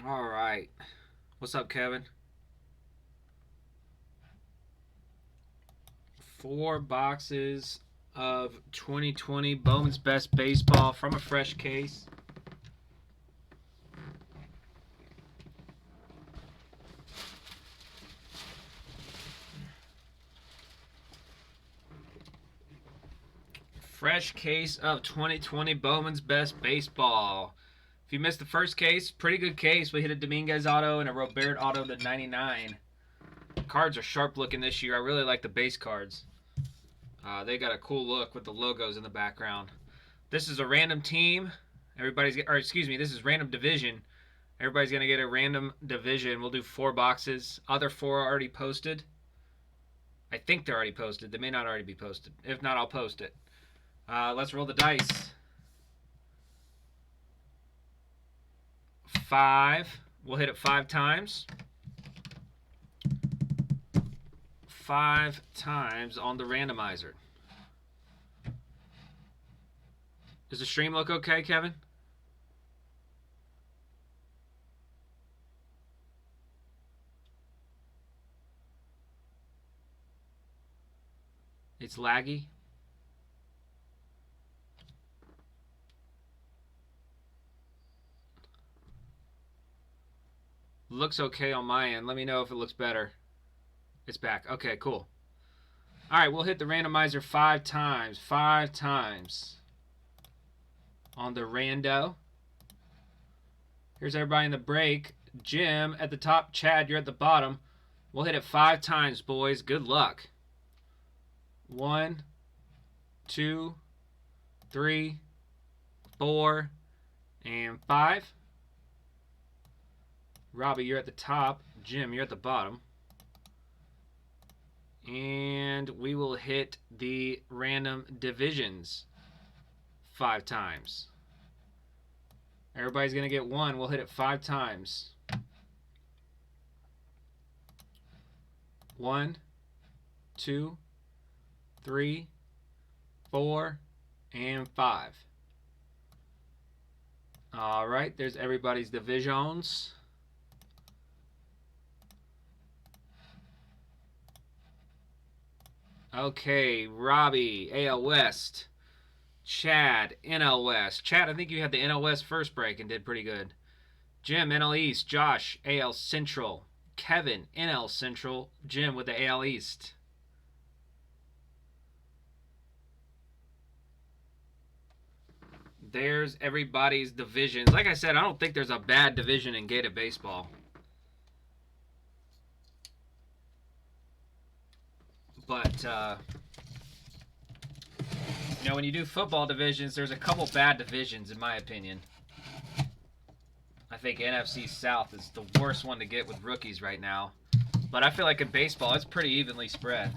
All right. What's up, Kevin? 4 boxes of 2020 Bowman's Best Baseball from a fresh case. Fresh case of 2020 Bowman's Best Baseball. If you missed the first case, pretty good case. We hit a Dominguez auto and a Robert auto to 99. Cards are sharp looking this year. I really like the base cards. They got a cool look with the logos in the background. This is a random team. This is random division. Everybody's gonna get a random division. We'll do 4 boxes. Other 4 are already posted. I think they're already posted. They may not already be posted. If not, I'll post it. Let's roll the dice. 5. We'll hit it 5 times. 5 times on the randomizer. Does the stream look okay, Kevin? It's laggy. Looks okay on my end. Let me know if it looks better. It's back. Okay, cool. All right, we'll hit the randomizer 5 times. 5 times on the rando. Here's everybody in the break. Jim at the top. Chad, you're at the bottom. We'll hit it 5 times, boys. Good luck. 1, 2, 3, 4, and 5. Robbie, you're at the top. Jim, you're at the bottom. And we will hit the random divisions 5 times. Everybody's going to get 1. We'll hit it 5 times. 1, 2, 3, 4, and 5. All right, there's everybody's divisions. Okay, Robbie, AL West. Chad, NL West. Chad, I think you had the NL West first break and did pretty good. Jim, NL East. Josh, AL Central. Kevin, NL Central. Jim with the AL East. There's everybody's divisions. Like I said, I don't think there's a bad division in Gated Baseball. But, when you do football divisions, there's a couple bad divisions, in my opinion. I think NFC South is the worst one to get with rookies right now. But I feel like in baseball, it's pretty evenly spread.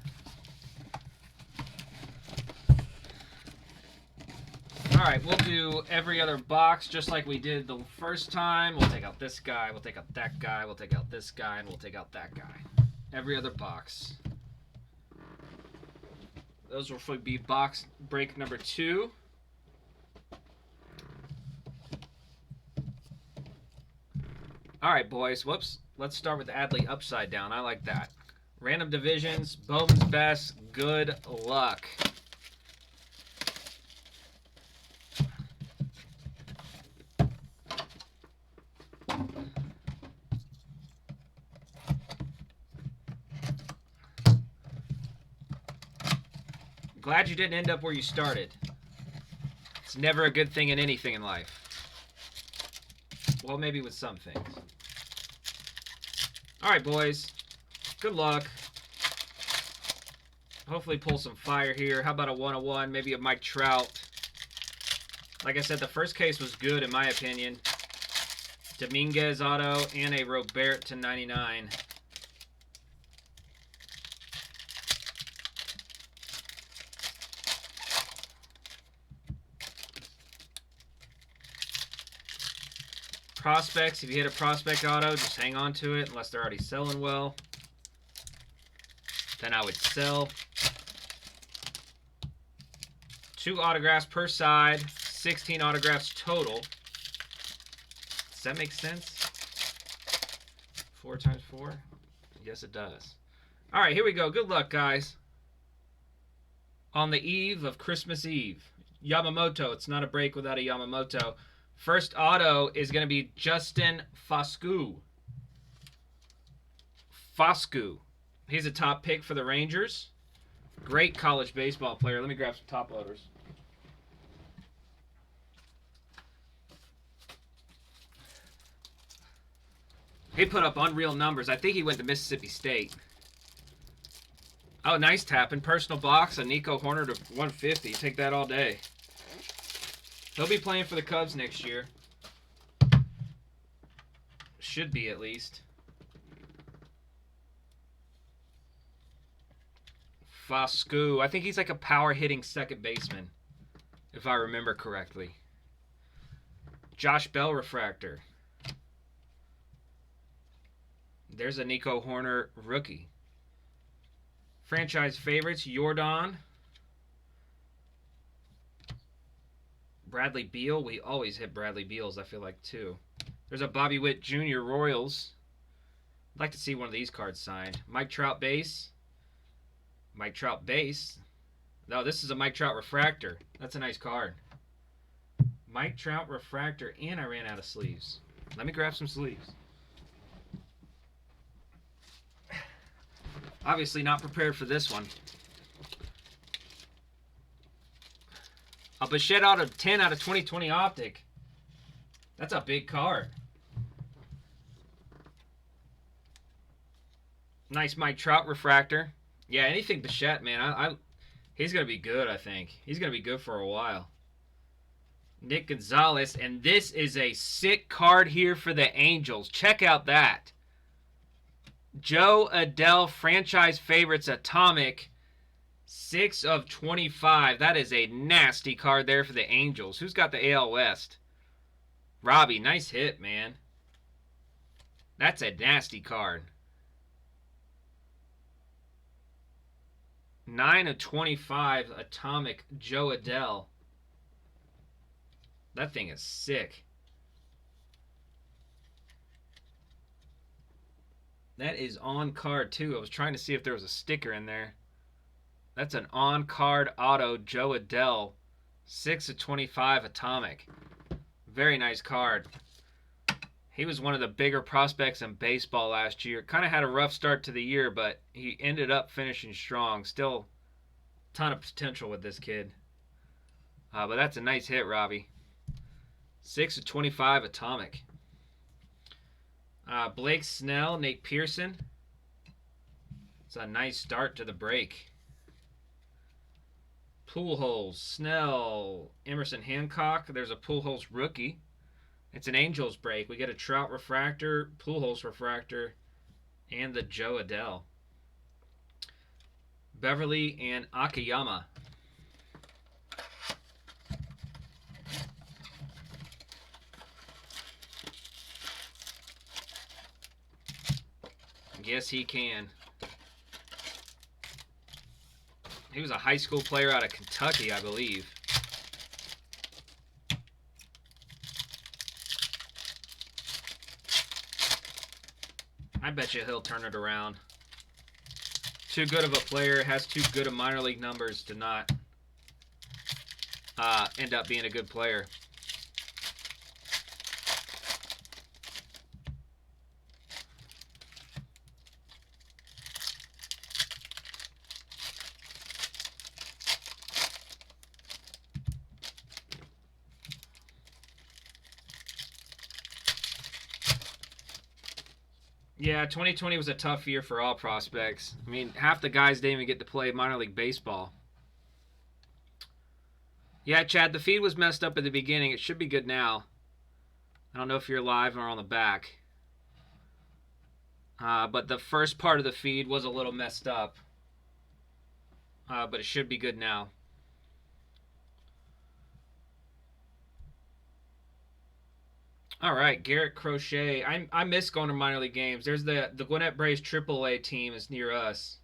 All right, we'll do every other box just like we did the first time. We'll take out this guy, we'll take out that guy, we'll take out this guy, and we'll take out that guy. Every other box. Those will be box break number 2. All right, boys. Whoops. Let's start with Adley upside down. I like that. Random divisions. Bowman's Best. Good luck. Glad you didn't end up where you started. It's never a good thing in anything in life. Well, maybe with some things. All right, boys. Good luck. Hopefully pull some fire here. How about a 101? Maybe a Mike Trout. Like I said, the first case was good in my opinion. Dominguez auto and a Robert to 99. Prospects, if you hit a prospect auto, just hang on to it unless they're already selling well. Then I would sell. 2 autographs per side, 16 autographs total. Does that make sense? 4 times 4? Yes, it does. All right, here we go. Good luck, guys. On the eve of Christmas Eve. Yamamoto. It's not a break without a Yamamoto. First auto is going to be Justin Foscue. Foscue. He's a top pick for the Rangers. Great college baseball player. Let me grab some top loaders. He put up unreal numbers. I think he went to Mississippi State. Oh, nice tapping. Personal box, a Nico Horner to 150. Take that all day. He'll be playing for the Cubs next year. Should be, at least. Foscue. I think he's like a power-hitting second baseman, if I remember correctly. Josh Bell refractor. There's a Nico Horner rookie. Franchise favorites, Jordan. Bradley Beal. We always hit Bradley Beals, I feel like, too. There's a Bobby Witt Jr. Royals. I'd like to see one of these cards signed. Mike Trout base. Mike Trout base. No, this is a Mike Trout refractor. That's a nice card. Mike Trout refractor, and I ran out of sleeves. Let me grab some sleeves. Obviously not prepared for this one. A Bichette out of 10 out of 2020 Optic. That's a big card. Nice Mike Trout refractor. Yeah, anything Bichette, man. He's going to be good, I think. He's going to be good for a while. Nick Gonzalez. And this is a sick card here for the Angels. Check out that. Joe Adell, franchise favorites, atomic, 6 of 25. That is a nasty card there for the Angels. Who's got the AL West? Robbie, nice hit, man. That's a nasty card. 9 of 25, atomic, Joe Adell. That thing is sick. That is on card, too. I was trying to see if there was a sticker in there. That's an on-card auto, Joe Adell. 6 of 25, atomic. Very nice card. He was one of the bigger prospects in baseball last year. Kind of had a rough start to the year, but he ended up finishing strong. Still a ton of potential with this kid. But that's a nice hit, Robbie. 6 of 25, atomic. Blake Snell, Nate Pearson. It's a nice start to the break. Pujols, Snell, Emerson Hancock. There's a Pujols rookie. It's an Angels break. We get a Trout refractor, Pujols refractor, and the Joe Adell. Beverly and Akiyama. Yes, he can. He was a high school player out of Kentucky, I believe. I bet you he'll turn it around. Too good of a player, has too good of minor league numbers to not end up being a good player. Yeah, 2020 was a tough year for all prospects. I mean, half the guys didn't even get to play minor league baseball. Yeah, Chad, the feed was messed up at the beginning. It should be good now. I don't know if you're live or on the back. But the first part of the feed was a little messed up. But it should be good now. All right, Garrett Crochet. I miss going to minor league games. There's the Gwinnett Braves AAA team is near us.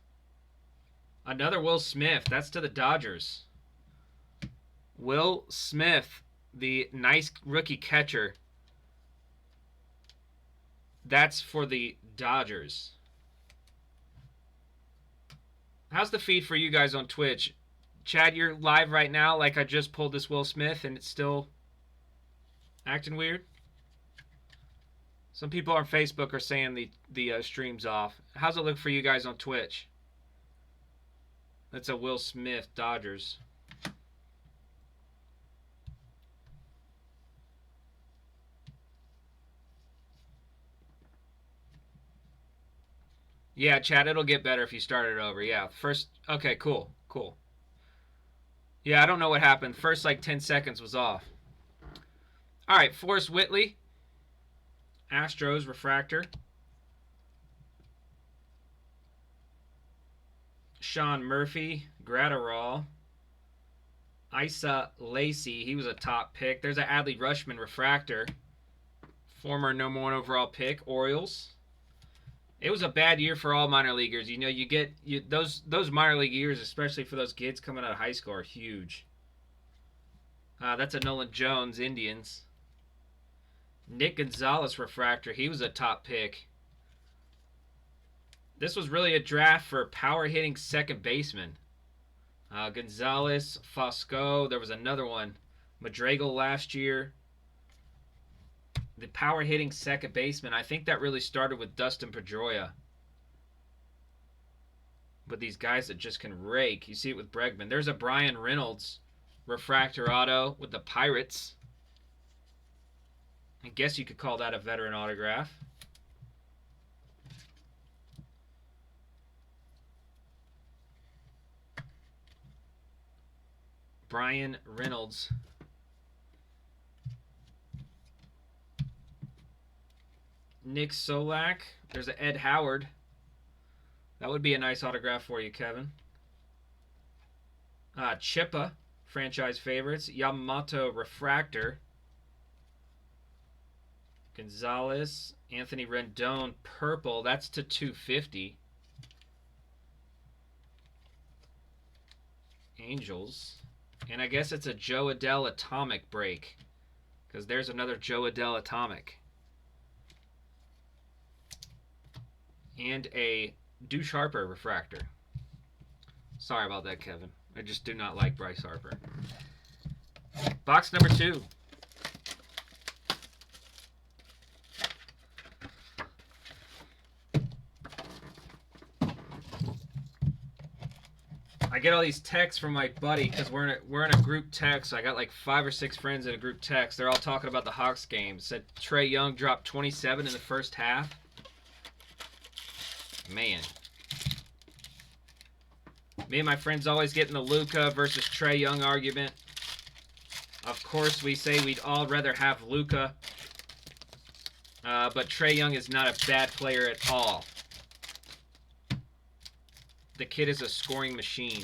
Another Will Smith. That's to the Dodgers. Will Smith, the nice rookie catcher. That's for the Dodgers. How's the feed for you guys on Twitch? Chad, you're live right now like I just pulled this Will Smith and it's still acting weird? Some people on Facebook are saying the stream's off. How's it look for you guys on Twitch? That's a Will Smith Dodgers. Yeah, Chad, it'll get better if you start it over. Yeah, first. Okay, cool. Cool. Yeah, I don't know what happened. First, like 10 seconds was off. All right, Forrest Whitley. Astros refractor. Sean Murphy, Gratterall. Isa Lacey, he was a top pick. There's an Adley Rushman refractor. Former #1 overall pick, Orioles. It was a bad year for all minor leaguers. You know, those minor league years, especially for those kids coming out of high school, are huge. That's a Nolan Jones, Indians. Nick Gonzalez refractor. He was a top pick. This was really a draft for power hitting second baseman. Gonzalez, Fosco. There was another one. Madrigal last year. The power hitting second baseman. I think that really started with Dustin Pedroia. But these guys that just can rake. You see it with Bregman. There's a Brian Reynolds refractor auto with the Pirates. I guess you could call that a veteran autograph. Brian Reynolds. Nick Solak. There's an Ed Howard. That would be a nice autograph for you, Kevin. Chippa, franchise favorites. Yamamoto refractor. Gonzalez. Anthony Rendon, purple. That's to 250. Angels. And I guess it's a Joe Adell Atomic break. Because there's another Joe Adell Atomic. And a Deuce Harper refractor. Sorry about that, Kevin. I just do not like Bryce Harper. Box number 2. I get all these texts from my buddy because we're in a group text. So I got like 5 or 6 friends in a group text. They're all talking about the Hawks game. It said Trae Young dropped 27 in the first half. Man. Me and my friends always get in the Luka versus Trae Young argument. Of course, we say we'd all rather have Luka. But Trae Young is not a bad player at all. The kid is a scoring machine.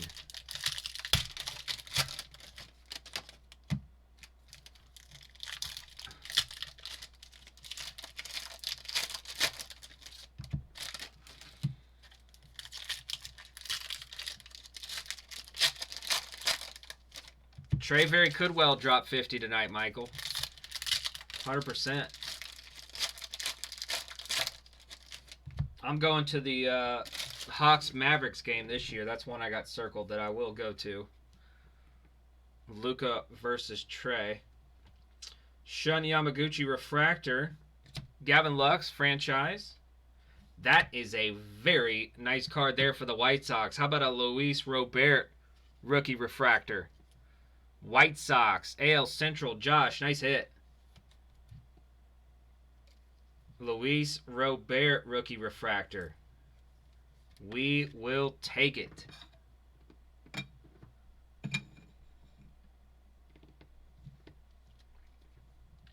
Trae very could well drop 50 tonight, Michael. 100%. I'm going to the Hawks Mavericks game this year. That's one I got circled that I will go to. Luka versus Trae. Shun Yamaguchi refractor. Gavin Lux franchise. That is a very nice card there for the White Sox. How about a Luis Robert rookie refractor? White Sox, AL Central, Josh, nice hit. Luis Robert rookie refractor. We will take it.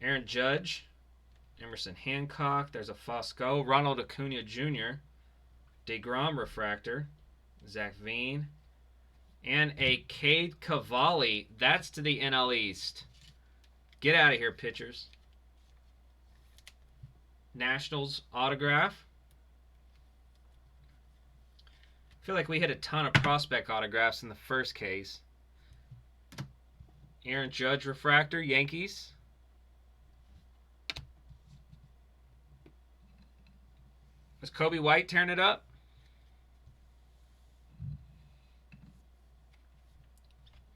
Aaron Judge, Emerson Hancock, there's a Fosco, Ronald Acuna Jr., DeGrom refractor, Zach Veen, and a Cade Cavalli. That's to the NL East. Get out of here, pitchers. Nationals autograph. I feel like we hit a ton of prospect autographs in the first case. Aaron Judge refractor, Yankees. Is Kobe White tearing it up?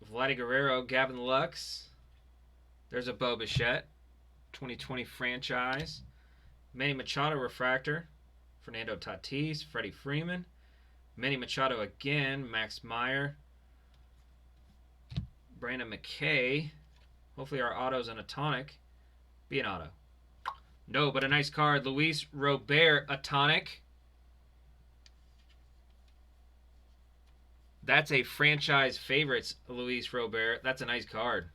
Vladdy Guerrero, Gavin Lux. There's a Bo Bichette. 2020 franchise. Manny Machado refractor. Fernando Tatis. Freddie Freeman. Manny Machado again. Max Meyer. Brandon McKay. Hopefully our auto's in a tonic. Be an auto. No, but a nice card. Luis Robert, a tonic. That's a franchise favorites, Luis Robert. That's a nice card.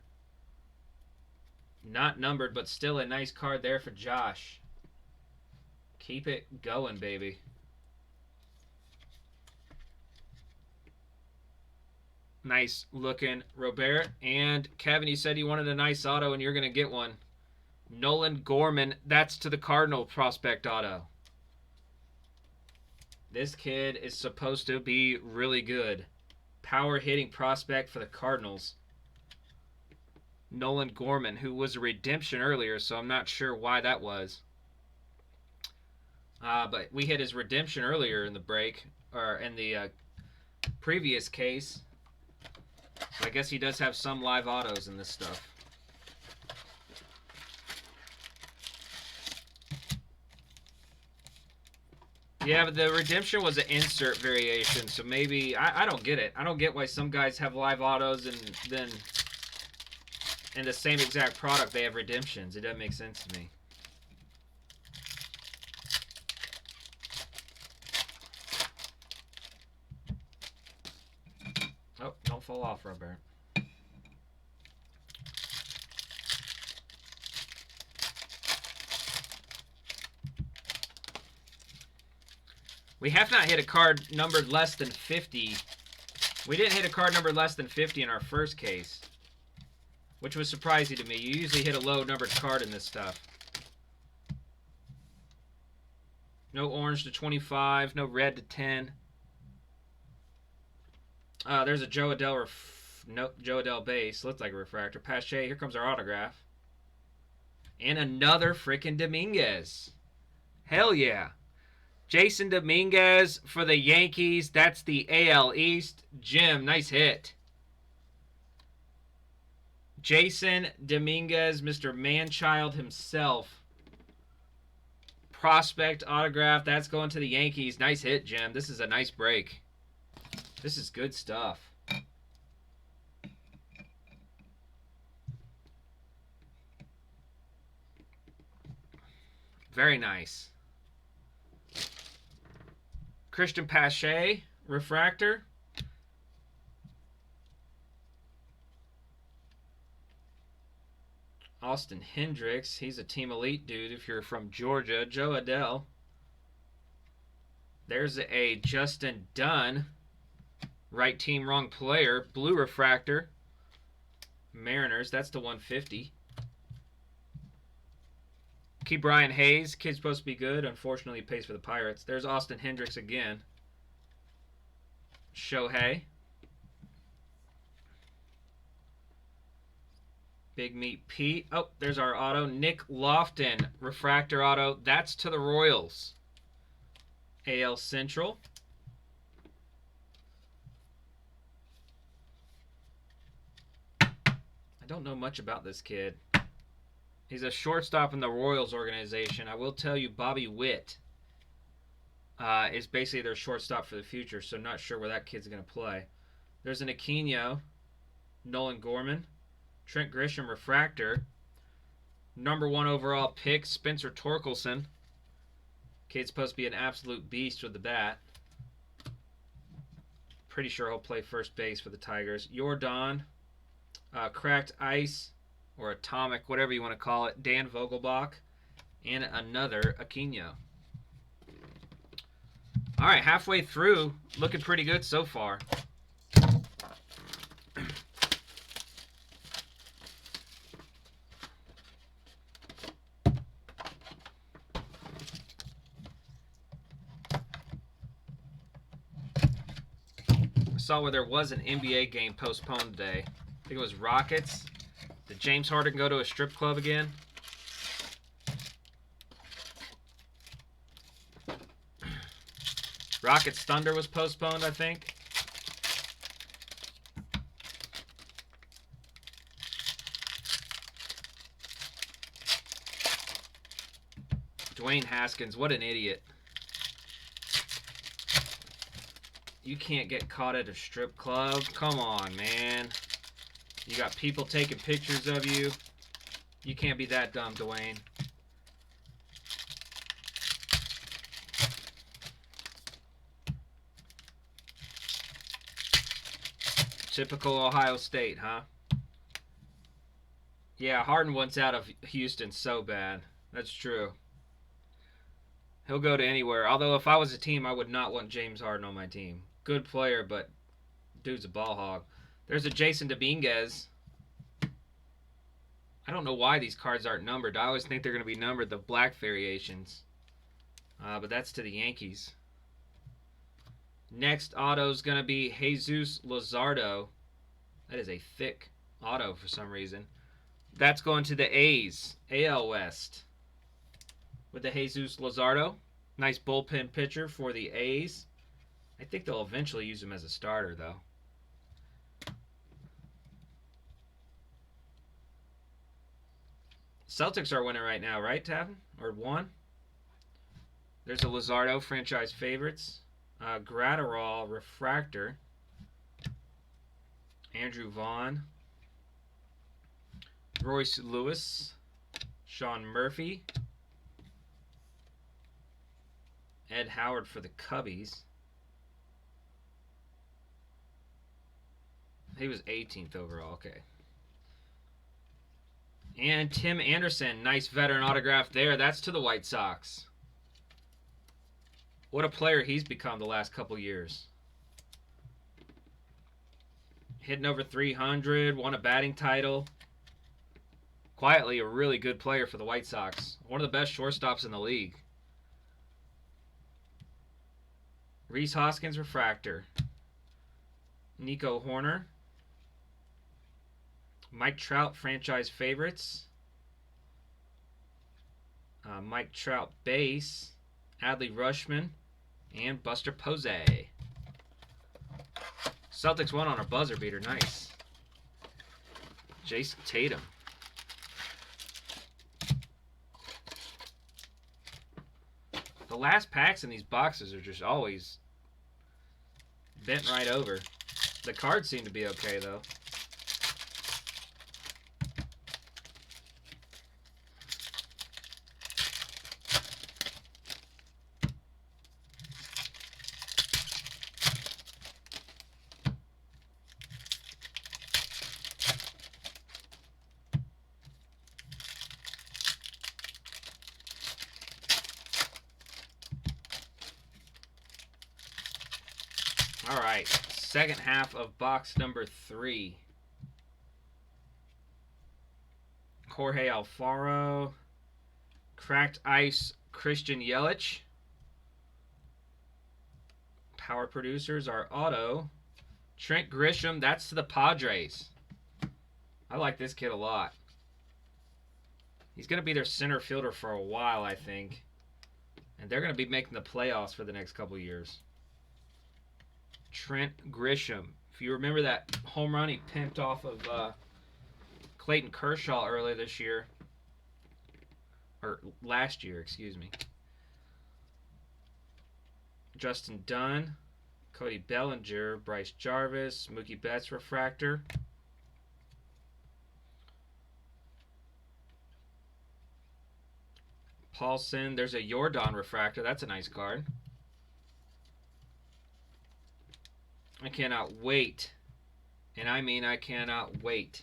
Not numbered, but still a nice card there for Josh. Keep it going, baby. Nice looking Robert. And Kevin, you said you wanted a nice auto, and you're going to get one. Nolan Gorman. That's to the Cardinal prospect auto. This kid is supposed to be really good. Power hitting prospect for the Cardinals. Nolan Gorman, who was a redemption earlier, so I'm not sure why that was. But we hit his redemption earlier in the break, or in the previous case. So I guess he does have some live autos in this stuff. Yeah, but the redemption was an insert variation, so maybe I don't get it. I don't get why some guys have live autos and then in the same exact product they have redemptions. It doesn't make sense to me. Oh, don't fall off, Robert. We have not hit a card numbered less than 50. We didn't hit a card numbered less than 50 in our first case, which was surprising to me. You usually hit a low numbered card in this stuff. No orange to 25, no red to 10. There's a Joe Adele base. Looks like a refractor. Pache, here comes our autograph. And another freaking Dominguez. Hell yeah. Jasson Dominguez for the Yankees. That's the AL East. Jim, nice hit. Jasson Dominguez, Mr. Manchild himself. Prospect autograph. That's going to the Yankees. Nice hit, Jim. This is a nice break. This is good stuff. Very nice. Christian Pache, refractor. Austin Hendricks, he's a Team Elite dude if you're from Georgia. Joe Adele. There's a Justin Dunn, right team, wrong player. Blue refractor. Mariners, that's the 150. Keep Brian Hayes. Kid's supposed to be good. Unfortunately, he pays for the Pirates. There's Austin Hendricks again. Shohei. Big Meat Pete. Oh, there's our auto. Nick Lofton. Refractor auto. That's to the Royals. AL Central. I don't know much about this kid. He's a shortstop in the Royals organization. I will tell you, Bobby Witt is basically their shortstop for the future, so not sure where that kid's going to play. There's an Aquino, Nolan Gorman, Trent Grisham refractor, #1 overall pick, Spencer Torkelson. Kid's supposed to be an absolute beast with the bat. Pretty sure he'll play first base for the Tigers. Jordan, Cracked Ice, or Atomic, whatever you want to call it, Dan Vogelbach, and another Aquino. All right, halfway through, looking pretty good so far. I saw where there was an NBA game postponed today. I think it was Rockets. Did James Harden go to a strip club again? Rockets Thunder was postponed, I think. Dwayne Haskins, what an idiot. You can't get caught at a strip club. Come on, man. You got people taking pictures of you. You can't be that dumb, Dwayne. Typical Ohio State, huh? Yeah, Harden wants out of Houston so bad. That's true. He'll go to anywhere. Although if I was a team, I would not want James Harden on my team. Good player, but dude's a ball hog. There's a Jasson Dominguez. I don't know why these cards aren't numbered. I always think they're going to be numbered, the black variations. But that's to the Yankees. Next auto is going to be Jesus Luzardo. That is a thick auto for some reason. That's going to the A's. AL West. With the Jesus Luzardo. Nice bullpen pitcher for the A's. I think they'll eventually use him as a starter, though. Celtics are winning right now, right, Tavin? Or won? There's a Luzardo, franchise favorites. Gratterall, refractor. Andrew Vaughn. Royce Lewis. Sean Murphy. Ed Howard for the Cubbies. He was 18th overall. Okay. And Tim Anderson. Nice veteran autograph there. That's to the White Sox. What a player he's become the last couple years. Hitting over 300. Won a batting title. Quietly a really good player for the White Sox. One of the best shortstops in the league. Rhys Hoskins refractor. Nico Horner. Mike Trout franchise favorites. Mike Trout base. Adley Rutschman. And Buster Posey. Celtics won on a buzzer beater. Nice. Jason Tatum. The last packs in these boxes are just always bent right over. The cards seem to be okay, though. All right, second half of box number 3. Jorge Alfaro, cracked ice Christian Yelich. Power producers are auto. Trent Grisham, that's to the Padres. I like this kid a lot. He's going to be their center fielder for a while, I think. And they're going to be making the playoffs for the next couple years. Trent Grisham. If you remember that home run he pimped off of Clayton Kershaw earlier this year. Or last year, excuse me. Justin Dunn. Cody Bellinger. Bryce Jarvis. Mookie Betts refractor. Paulson. There's a Jordan refractor. That's a nice card. I cannot wait, and I mean I cannot wait,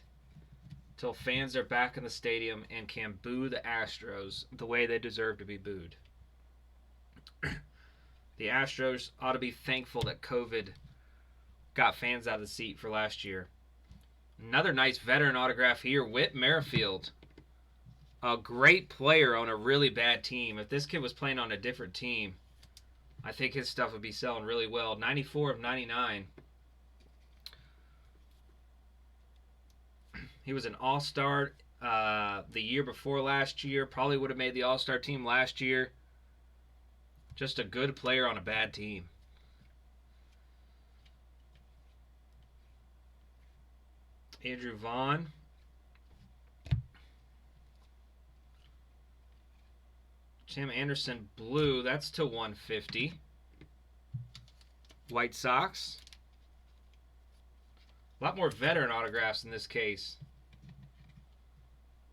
till fans are back in the stadium and can boo the Astros the way they deserve to be booed. The Astros ought to be thankful that COVID got fans out of the seat for last year. Another nice veteran autograph here, Whit Merrifield. A great player on a really bad team. If this kid was playing on a different team, I think his stuff would be selling really well. 94 of 99. He was an all-star the year before last year. Probably would have made the all-star team last year. Just a good player on a bad team. Andrew Vaughn. Tim Anderson blue. That's to 150. White Sox. A lot more veteran autographs in this case.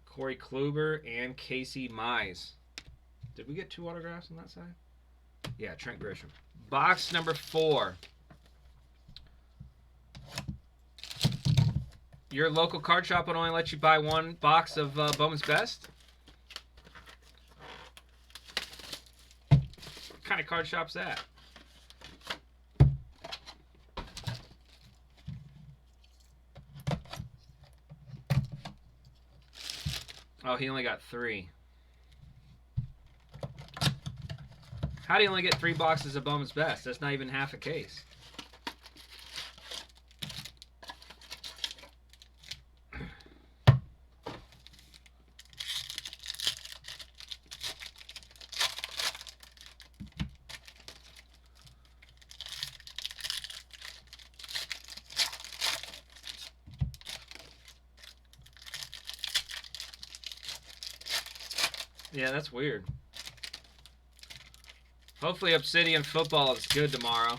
Corey Kluber and Casey Mize. Did we get 2 autographs on that side? Yeah, Trent Grisham. Box number 4. Your local card shop would only let you buy 1 box of Bowman's Best? What kind of card shop's that? Oh, he only got 3. How do you only get 3 boxes of Bowman's Best? That's not even half a case. Yeah, that's weird. Hopefully Obsidian football is good tomorrow.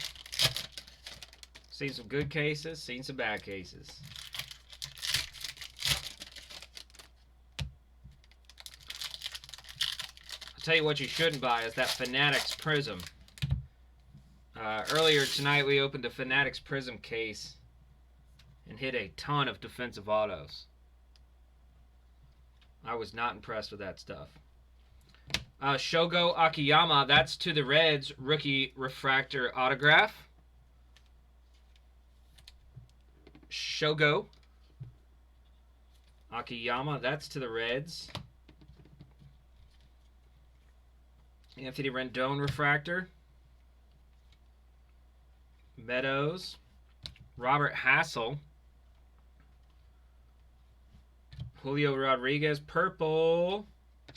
Seen some good cases, seen some bad cases. I'll tell you what you shouldn't buy is that Fanatics Prism. Earlier tonight we opened a Fanatics Prism case and hit a ton of defensive autos. I was not impressed with that stuff. Shogo Akiyama, that's to the Reds, rookie refractor autograph. Shogo Akiyama, that's to the Reds. Anthony Rendon refractor. Meadows. Robert Hassel. Julio Rodriguez, purple.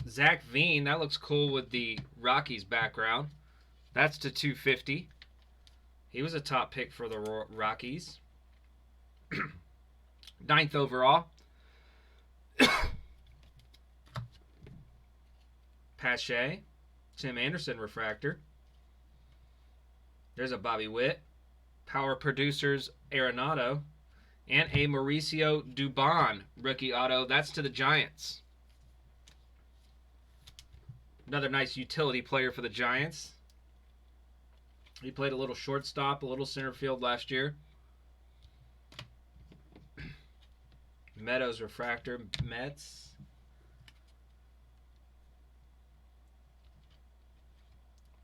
Zach Veen, that looks cool with the Rockies background. That's to 250. He was a top pick for the Rockies. 9th overall. Pache. Tim Anderson refractor. There's a Bobby Witt. Power Producers Arenado. And a Mauricio Dubon rookie auto. That's to the Giants. Another nice utility player for the Giants. He played a little shortstop, a little center field last year. Meadows refractor, Mets.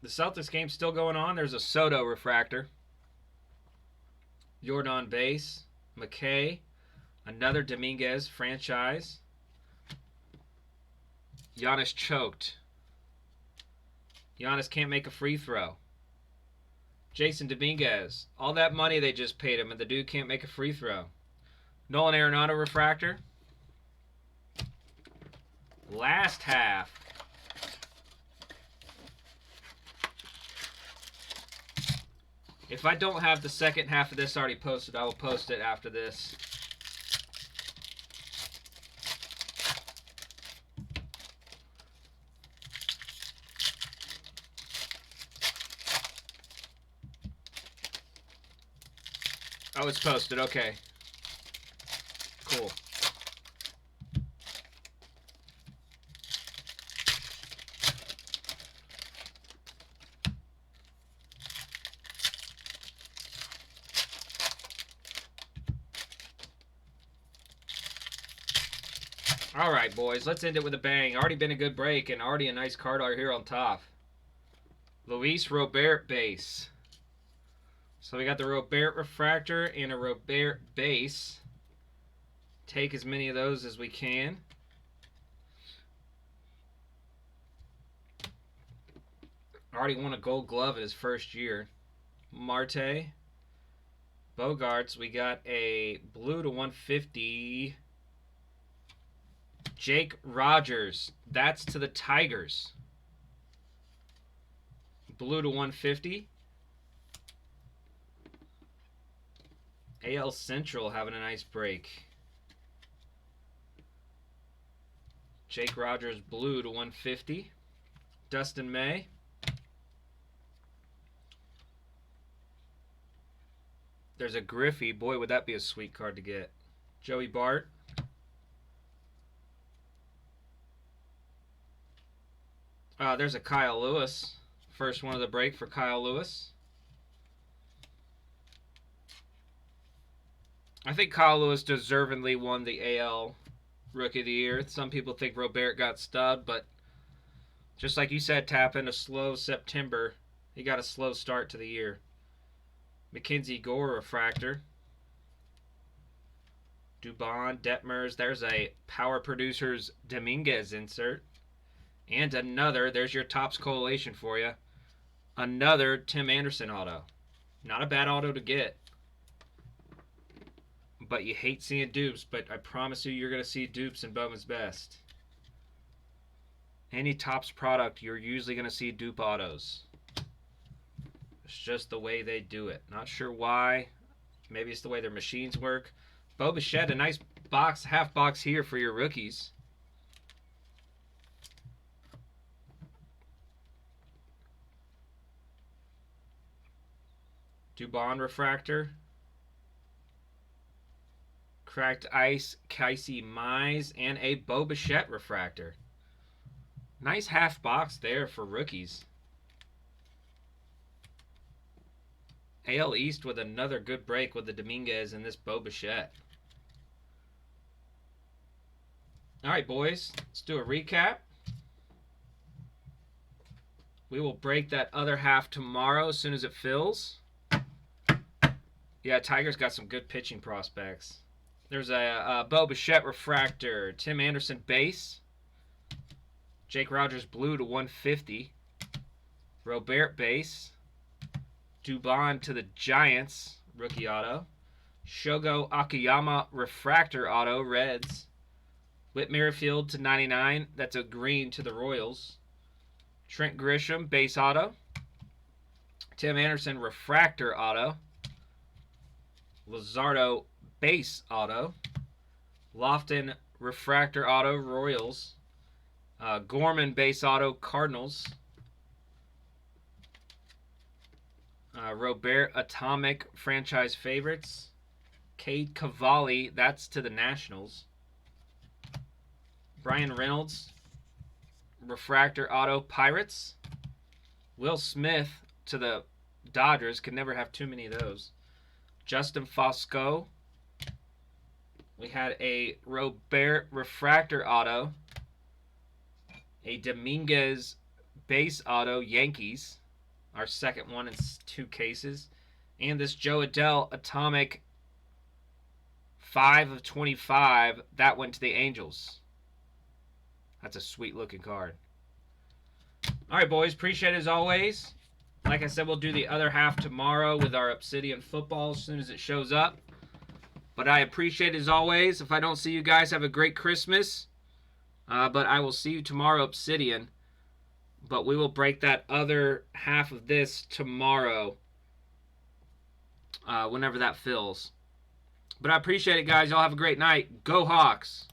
The Celtics game's still going on. There's a Soto refractor. Jordan base. McKay. Another Dominguez franchise. Giannis choked. Giannis can't make a free throw. Jasson Dominguez. All that money they just paid him, and the dude can't make a free throw. Nolan Arenado refractor. Last half. If I don't have the second half of this already posted, I will post it after this. Oh, it's posted. Okay. Cool. All right, boys. Let's end it with a bang. Already been a good break and already a nice card art here on top. Luis Robert base. So we got the Robert refractor and a Robert base. Take as many of those as we can. Already won a gold glove in his first year. Marte. Bogarts. We got a blue to 150. Jake Rogers. That's to the Tigers. Blue to 150. AL Central having a nice break. Jake Rogers blue to 150. Dustin May. There's a Griffey. Boy, would that be a sweet card to get. Joey Bart. There's a Kyle Lewis. First one of the break for Kyle Lewis. I think Kyle Lewis deservedly won the AL Rookie of the Year. Some people think Robert got stubbed, but just like you said, Tappan, a slow September. He got a slow start to the year. Mackenzie Gore refractor. Dubon, Detmers. There's a Power Producers Dominguez insert. And another, there's your Topps Collation for you. Another Tim Anderson auto. Not a bad auto to get. But you hate seeing dupes, but I promise you you're going to see dupes in Bowman's Best. Any Topps product, you're usually going to see dupe autos. It's just the way they do it. Not sure why. Maybe it's the way their machines work. Bo Bichette, a nice box, half box here for your rookies. Dubon refractor. Cracked Ice, Casey Mize, and a Bo Bichette refractor. Nice half box there for rookies. AL East with another good break with the Dominguez and this Bo Bichette. All right, boys, let's do a recap. We will break that other half tomorrow as soon as it fills. Yeah, Tigers got some good pitching prospects. There's a Bo Bichette refractor, Tim Anderson base, Jake Rogers blue to 150, Robert base, Dubon to the Giants rookie auto, Shogo Akiyama refractor auto Reds, Whit Merrifield to 99, that's a green to the Royals, Trent Grisham base auto, Tim Anderson refractor auto, Luzardo base auto, Lofton refractor auto Royals, Gorman base auto Cardinals, Robert atomic franchise favorites, Cade Cavalli, that's to the Nationals, Brian Reynolds refractor auto Pirates, Will Smith to the Dodgers, could never have too many of those, Justin Fosco. We had a Robert refractor auto, a Dominguez base auto Yankees, our second one in 2 cases, and this Joe Adell atomic 5 of 25, that went to the Angels. That's a sweet looking card. All right, boys, appreciate it as always. Like I said, we'll do the other half tomorrow with our Obsidian football as soon as it shows up. But I appreciate it as always. If I don't see you guys, have a great Christmas. But I will see you tomorrow, Obsidian. But we will break that other half of this tomorrow. Whenever that fills. But I appreciate it, guys. Y'all have a great night. Go Hawks!